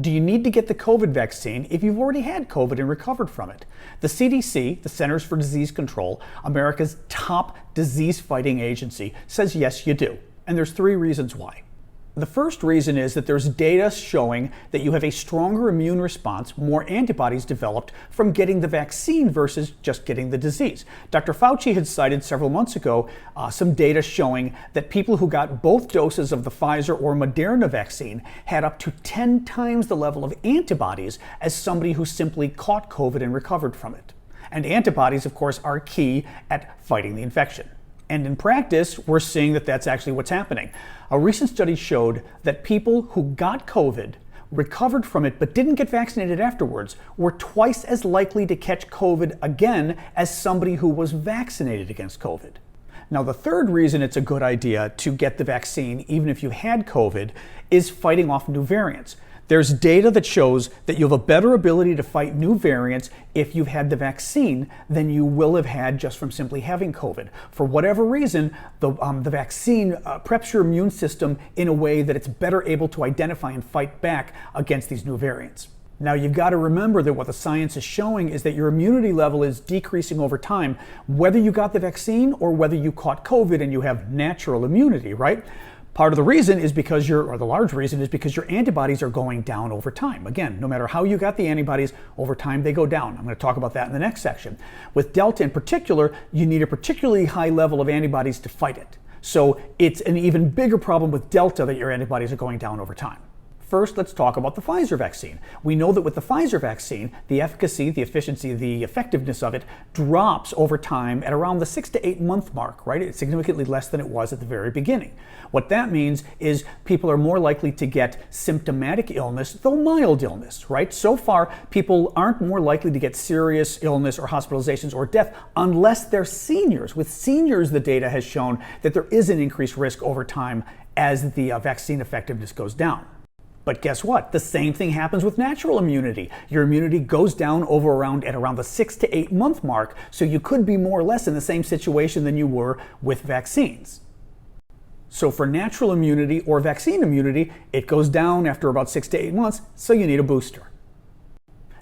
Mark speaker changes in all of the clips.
Speaker 1: Do you need to get the COVID vaccine if you've already had COVID and recovered from it? The CDC, the Centers for Disease Control, America's top disease-fighting agency, says yes, you do. And there's 3 reasons why. The first reason is that there's data showing that you have a stronger immune response, more antibodies developed from getting the vaccine versus just getting the disease. Dr. Fauci had cited several months ago some data showing that people who got both doses of the Pfizer or Moderna vaccine had up to 10 times the level of antibodies as somebody who simply caught COVID and recovered from it. And antibodies, of course, are key at fighting the infection. And in practice, we're seeing that that's actually what's happening. A recent study showed that people who got COVID, recovered from it, but didn't get vaccinated afterwards, were twice as likely to catch COVID again as somebody who was vaccinated against COVID. Now, the third reason it's a good idea to get the vaccine, even if you had COVID, is fighting off new variants. There's data that shows that you have a better ability to fight new variants if you've had the vaccine than you will have had just from simply having COVID. For whatever reason, the vaccine preps your immune system in a way that it's better able to identify and fight back against these new variants. Now, you've got to remember that what the science is showing is that your immunity level is decreasing over time, whether you got the vaccine or whether you caught COVID and you have natural immunity, right? Part of the reason is because the large reason is because your antibodies are going down over time. Again, no matter how you got the antibodies, over time they go down. I'm going to talk about that in the next section. With Delta in particular, you need a particularly high level of antibodies to fight it. So it's an even bigger problem with Delta that your antibodies are going down over time. First, let's talk about the Pfizer vaccine. We know that with the Pfizer vaccine, the efficacy, the efficiency, the effectiveness of it drops over time at around the 6 to 8 month mark, right? It's significantly less than it was at the very beginning. What that means is people are more likely to get symptomatic illness, though mild illness, right? So far, people aren't more likely to get serious illness or hospitalizations or death unless they're seniors. With seniors, the data has shown that there is an increased risk over time as the vaccine effectiveness goes down. But guess what? The same thing happens with natural immunity. Your immunity goes down at around the 6 to 8 month mark, so you could be more or less in the same situation than you were with vaccines. So for natural immunity or vaccine immunity, it goes down after about 6 to 8 months, so you need a booster.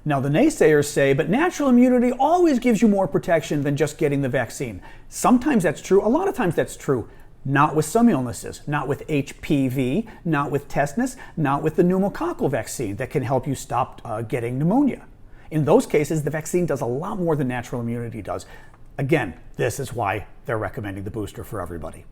Speaker 1: Now, the naysayers say, but natural immunity always gives you more protection than just getting the vaccine. Sometimes that's true, a lot of times that's true. Not with some illnesses, not with HPV, not with tetanus, not with the pneumococcal vaccine that can help you stop getting pneumonia. In those cases, the vaccine does a lot more than natural immunity does. Again, this is why they're recommending the booster for everybody.